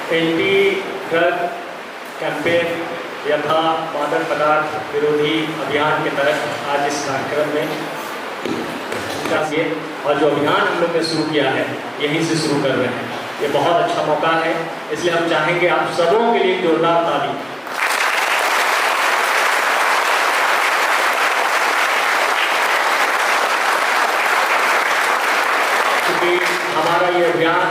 Anti drug campaign यथा मादक पदार्थ विरोधी अभियान के तहत आज इस कार्यक्रम में और जो अभियान हम लोग ने शुरू किया है यहीं से शुरू कर रहे हैं। ये बहुत अच्छा मौका है, इसलिए हम चाहेंगे आप सबों के लिए जोरदार ताली। क्योंकि हमारा ये अभियान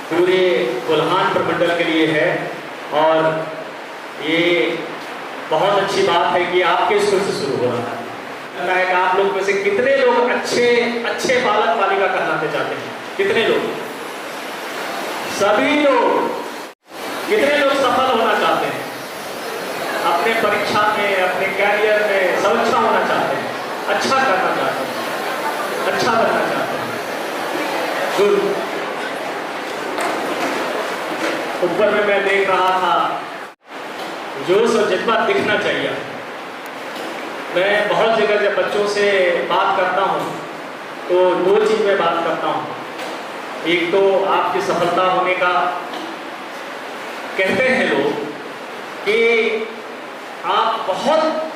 पूरे कोल्हान प्रमंडल के लिए है और ये बहुत अच्छी बात है कि आपके स्कूल से शुरू हो रहा है। लगता है कि आप लोग में से कितने लोग अच्छे बालक बालिका कहलाते चाहते हैं? कितने लोग? सभी लोग। कितने लोग सफल होना चाहते हैं अपने परीक्षा में, अपने कैरियर में? सब अच्छा होना चाहते हैं, अच्छा करना चाहते हैं, अच्छा बनना चाहते हैं। गुड। ऊपर में मैं देख रहा था जोश और जज्बा दिखना चाहिए। मैं बहुत जगह जब बच्चों से बात करता हूँ तो दो चीज़ में बात करता हूँ। एक तो आपकी सफलता होने का कहते हैं लोग कि आप बहुत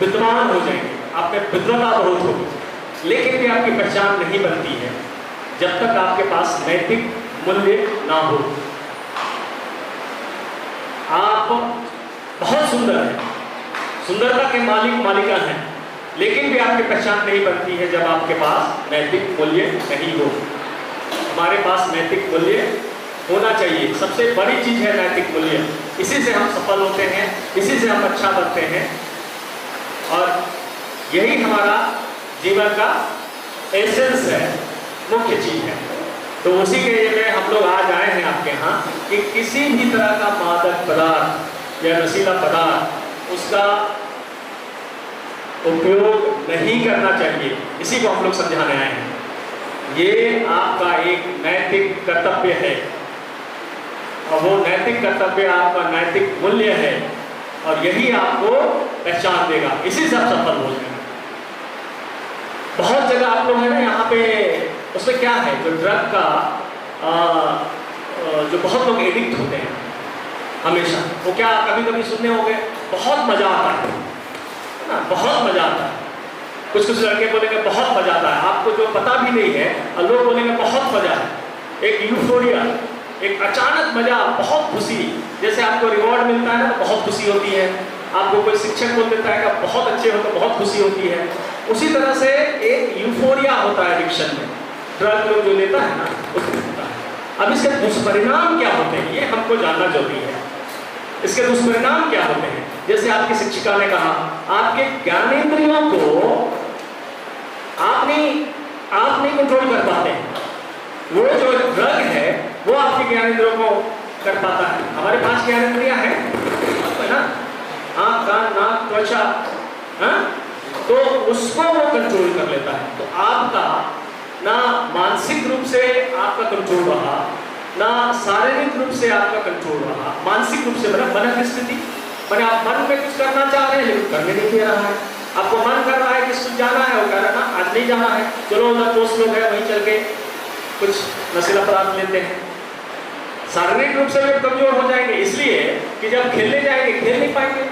विद्वान हो जाएंगे, आप में विद्वता बहुत होगी, लेकिन भी आपकी पहचान नहीं बनती है जब तक आपके पास नैतिक मूल्य ना हो। आप बहुत सुंदर हैं, सुंदरता के मालिक मालिका हैं, लेकिन भी आपकी पहचान नहीं बनती है जब आपके पास नैतिक मूल्य नहीं हो। हमारे पास नैतिक मूल्य होना चाहिए, सबसे बड़ी चीज है नैतिक मूल्य। इसी से हम सफल होते हैं, इसी से हम अच्छा बनते हैं और यही हमारा जीवन का एसेंस है, मुख्य चीज है। तो उसी के लिए हम लोग आज आए हैं आपके यहाँ कि किसी भी तरह का मादक पदार्थ या नशीला पदार्थ उसका उपयोग नहीं करना चाहिए, इसी को हम लोग समझाने आए हैं। ये आपका एक नैतिक कर्तव्य है और वो नैतिक कर्तव्य आपका नैतिक मूल्य है और यही आपको पहचान देगा, इसी से आप सफल हो जाएंगे। बहुत जगह आप लोग है ना यहाँ पे, उसमें क्या है जो ड्रग का जो बहुत लोग एडिक्ट होते हैं हमेशा, वो क्या कभी कभी सुनने होंगे बहुत मजा आता है ना, बहुत मजा आता है। कुछ लड़के बोलेंगे बहुत मजा आता है, आपको जो पता भी नहीं है और लोग बोलेंगे बहुत मजा है। एक यूफोरिया, एक अचानक मजा, बहुत खुशी, जैसे आपको रिवॉर्ड मिलता है ना तो बहुत खुशी होती है, आपको कोई शिक्षक बोल देता है कि बहुत अच्छे हो तो बहुत खुशी होती है। उसी तरह से एक यूफोरिया होता है एडिक्शन में, ड्रग लोग जो लेता है ना उसमें होता है। अब इसके दुष्परिणाम क्या होते हैं ये हमको जानना जरूरी है। इसके दुष्परिणाम क्या होते हैं? जैसे आपकी शिक्षिका ने कहा, आपके ज्ञानेंद्रियों को आप नहीं कंट्रोल कर पाते हैं। वो जो ड्रग है वो आपके ज्ञानेंद्रियों को कर पाता है। हमारे पास ज्ञानेंद्रियां हैं ना, आँख, कान, नाक, त्वचा, तो उसको वो कंट्रोल कर लेता है। तो आपका ना मानसिक रूप से आपका कंट्रोल रहा, ना शारीरिक रूप से आपका कंट्रोल रहा। मानसिक रूप से मतलब मन की स्थिति, मैंने आप मन में कुछ करना चाह रहे हैं लेकिन करने नहीं दे रहा है। आपको मन कर रहा है कि स्कूल जाना है, वो कह रहा है आज नहीं जाना है, चलो उधर दोस्त लोग हैं वहीं चल के कुछ नशीला पदार्थ लेते हैं। शारीरिक रूप से भी कमजोर हो जाएंगे, इसलिए कि जब खेलने जाएंगे खेल नहीं पाएंगे।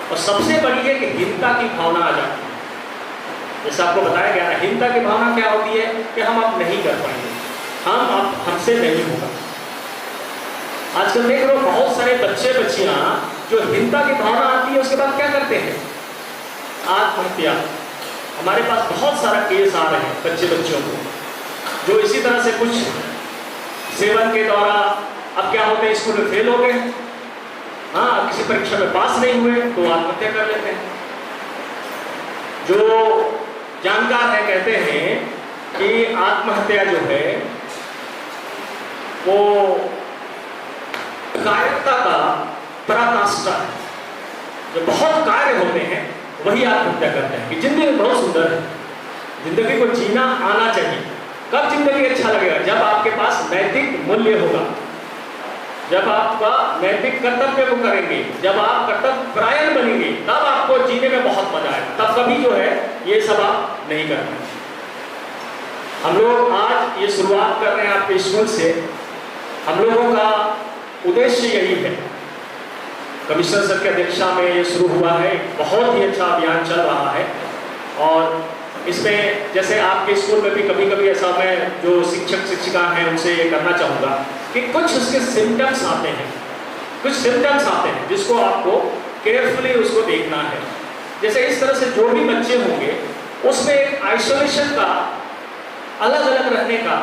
और सबसे बड़ी है कि हीनता की भावना आ जाती है। जैसे आपको बताया गया ना, हीनता की भावना क्या होती है कि हम अब नहीं कर पाएंगे, हमसे नहीं होगा। आजकल देख रहे हो बहुत सारे बच्चे बच्चियां जो हीनता की भावना आती है उसके बाद क्या करते हैं? आत्महत्या। हमारे पास बहुत सारा केस आ रहे हैं बच्चे बच्चियों को जो इसी तरह से कुछ सेवन के द्वारा अब क्या होते हैं, स्कूल में फेल हो गए, हाँ किसी परीक्षा में पास नहीं हुए तो आत्महत्या कर लेते हैं। जो जानकार है कहते हैं कि आत्महत्या जो है वो कायरता का पराकाष्ठा है। जो बहुत कार्य होते हैं वही आत्महत्या करते हैं। कि जिंदगी बहुत सुंदर है, जिंदगी को जीना आना चाहिए। कब जिंदगी अच्छा लगेगा? जब आपके पास नैतिक मूल्य होगा, जब आपका नैतिक कर्तव्य को करेंगे, जब आप कर्तव्य परायण बनेंगे, तब आपको जीने में बहुत मजा आएगा। तब कभी जो है ये सब आप नहीं करते। हम लोग आज ये शुरुआत कर रहे हैं आपके स्कूल से हम लोगों का उद्देश्य यही है। कमिश्नर सर की अध्यक्षता में ये शुरू हुआ है, बहुत ही अच्छा अभियान चल रहा है। और इसमें जैसे आपके स्कूल में भी कभी कभी ऐसा, मैं जो शिक्षक शिक्षिका हैं उनसे ये करना चाहूँगा कि कुछ उसके सिम्टम्स आते हैं, कुछ सिम्टम्स आते हैं जिसको आपको केयरफुली उसको देखना है। जैसे इस तरह से जो भी बच्चे होंगे उसमें एक आइसोलेशन का, अलग अलग रहने का,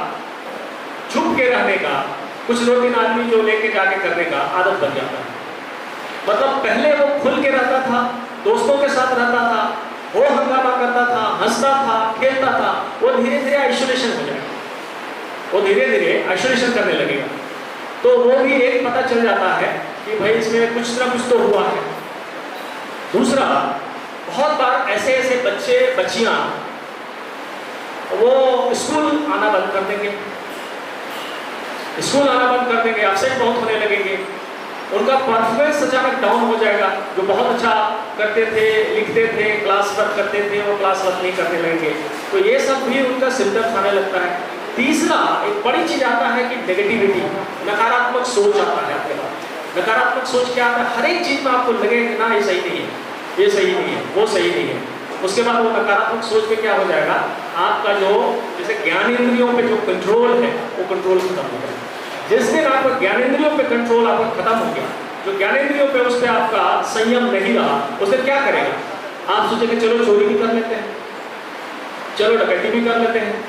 छुप के रहने का, कुछ 2-3 आदमी जो लेके जाके करने का आदत बन जाता है। मतलब पहले वो खुल के रहता था, दोस्तों के साथ रहता था, वो हंगामा करता था, हंसता था, खेलता था, वो धीरे धीरे आइसोलेशन हो जाएगा, वो धीरे धीरे आइसोलेशन करने लगेगा। तो वो भी एक पता चल जाता है कि भाई इसमें कुछ ना कुछ तो हुआ है। दूसरा, बहुत बार ऐसे ऐसे बच्चे बच्चियां वो स्कूल आना बंद कर देंगे, स्कूल आना बंद कर देंगे, एब्सेंट बहुत होने लगेंगे, उनका परफॉर्मेंस अचानक डाउन हो जाएगा। जो बहुत अच्छा करते थे, लिखते थे, क्लास वर्क करते थे, वो क्लास वर्क नहीं करने लगेंगे। तो ये सब भी उनका सिम्टम्स आने लगता है। तीसरा, एक बड़ी चीज आता है कि नेगेटिविटी, नकारात्मक सोच आता है आपके पास। नकारात्मक सोच क्या आता है? हर एक चीज में आपको लगे कि ना ये सही नहीं है, ये सही नहीं है, वो सही नहीं है। उसके बाद वो नकारात्मक सोच में क्या हो जाएगा, आपका जो जैसे ज्ञानेंद्रियों पे जो कंट्रोल है वो कंट्रोल खत्म हो जाएगा। जिस दिन आपका ज्ञानेंद्रियों पे कंट्रोल आपका खत्म हो गया, जो ज्ञानेंद्रियों पे उस पर आपका संयम नहीं रहा, उस दिन क्या करेगा? आप सोचेंगे चलो चोरी भी कर लेते हैं, चलो डकैती भी कर लेते हैं,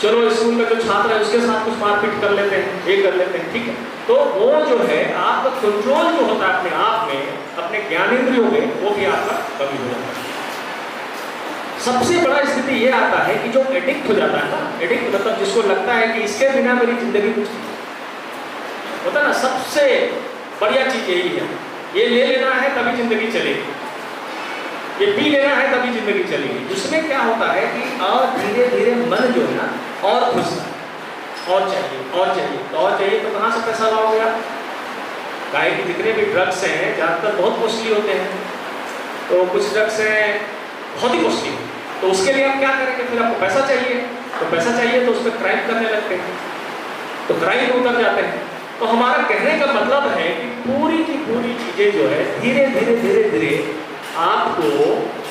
चलो स्कूल में जो छात्र है उसके साथ कुछ मारपीट कर लेते हैं, ये कर लेते हैं, ठीक है। तो वो जो है आपका कंट्रोल जो होता है अपने आप में, अपने ज्ञानेंद्रियों में, वो भी आपका कमी हो जाता है। सबसे बड़ा स्थिति ये आता है कि जो एडिक्ट हो जाता है ना, एडिक्ट मतलब जिसको लगता है कि इसके बिना मेरी जिंदगी कुछ नहीं होता ना, सबसे बढ़िया चीज यही है, ये ले लेना है तभी जिंदगी चलेगी, ये पी लेना है तभी जिंदगी चलेगी। जिसमें क्या होता है कि और धीरे धीरे मन जो है ना और खुशता है, और चाहिए और चाहिए और चाहिए। तो कहाँ से पैसा लाओगे आप? गाय के जितने भी ड्रग्स हैं ज़्यादातर बहुत कॉस्टली होते हैं, तो कुछ ड्रग्स हैं बहुत ही कॉस्टली, तो उसके लिए आप क्या करेंगे? फिर आपको पैसा चाहिए, तो पैसा चाहिए तो उस पर क्राइम करने लगते हैं, तो क्राइम में उतर जाते हैं। तो हमारा कहने का मतलब है कि पूरी की पूरी चीजें जो है धीरे धीरे धीरे धीरे आपको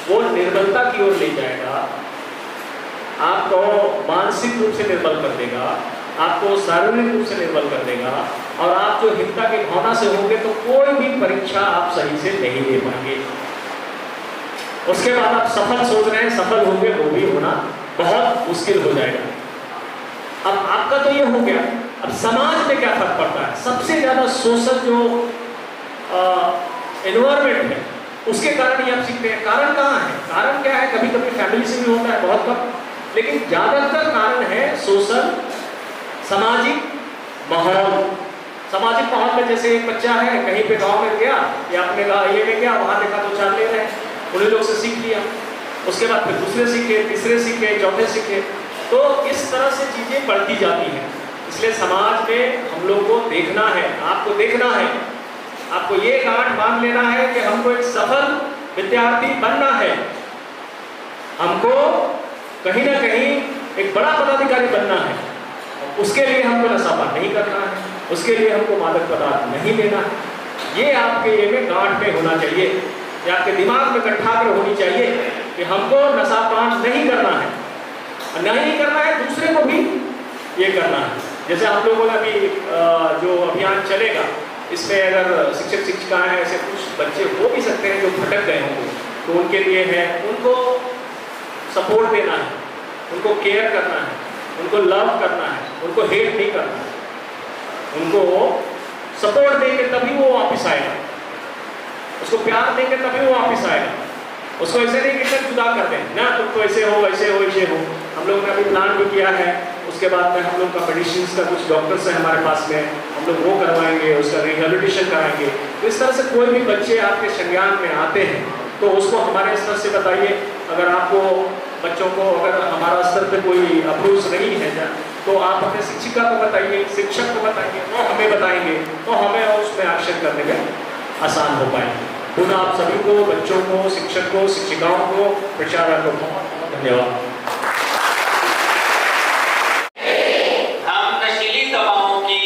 वो निर्बलता की ओर ले जाएगा, आपको मानसिक रूप से निर्बल कर देगा, आपको शारीरिक रूप से निर्बल कर देगा, और आप जो हिंसा की भावना से होंगे तो कोई भी परीक्षा आप सही से नहीं दे पाएंगे। उसके बाद आप सफल सोच रहे हैं, सफल होंगे, वो भी होना बहुत मुश्किल हो जाएगा। अब आपका तो ये हो गया, अब समाज में क्या फर्क पड़ता है? सबसे ज्यादा सोशल जो एनवायरमेंट है उसके कारण ही आप सीखते हैं। कारण कहाँ है? कारण क्या है? कभी कभी फैमिली से भी होता है, बहुत कम, लेकिन ज्यादातर कारण है सोशल, सामाजिक माहौल। सामाजिक माहौल में जैसे एक बच्चा है कहीं पे गांव में गया या अपने ये में गया, वहां देखा तो 4 ले रहे हैं, उन्हीं लोग से सीख लिया, उसके बाद फिर दूसरे सीखे, तीसरे सीखे, चौथे सीखे, तो इस तरह से चीजें बढ़ती जाती हैं। इसलिए समाज में हम लोग को देखना है, आपको देखना है, आपको ये गांठ बांध लेना है कि हमको एक सफल विद्यार्थी बनना है, हमको कहीं ना कहीं एक बड़ा पदाधिकारी बनना है। उसके लिए हमको नशापान नहीं करना है, उसके लिए हमको मादक पदार्थ नहीं लेना है। ये आपके ये में गांठ में होना चाहिए, ये आपके दिमाग में कंठाग्र होनी चाहिए कि हमको नशापान नहीं करना है, नहीं करना है, दूसरे को भी ये करना है। जैसे आप लोगों ने अभी जो अभियान चलेगा, इसमें अगर शिक्षक शिक्षिकाएं हैं, ऐसे कुछ बच्चे हो भी सकते हैं जो भटक गए होंगे, तो उनके लिए है, उनको सपोर्ट देना है, उनको केयर करना है, उनको लव करना है, उनको हेट नहीं करना है, उनको सपोर्ट देंगे तभी वो वापस आएगा, उसको प्यार देंगे तभी वो वापस आएगा। उसको ऐसे नहीं कि जुदा कर दें ना, तुम तो ऐसे हो, ऐसे हो, ऐसे हो। हम लोग ने अभी प्लान भी किया है, उसके बाद में हम लोग का मेडिसिन का कुछ डॉक्टर्स हैं हमारे पास में, हम लोग वो करवाएंगे, उसका रिहेबिलिटेशन कराएंगे। तो इस तरह से कोई भी बच्चे आपके संज्ञान में आते हैं तो उसको हमारे स्तर से बताइए। अगर आपको बच्चों को अगर हमारा स्तर पे कोई अप्रोच नहीं है तो आप अपने शिक्षिका को बताइए, शिक्षक को बताइए, वो हमें बताएंगे, तो हमें उसमें एक्शन करने में आसान हो पाएंगे। पुनः आप सभी को, बच्चों को, शिक्षक को, शिक्षिकाओं को, प्रचारकों को बहुत धन्यवाद। हम नशीली दवाओं की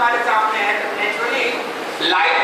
हमारे सामने है तो नेचुरली लाइट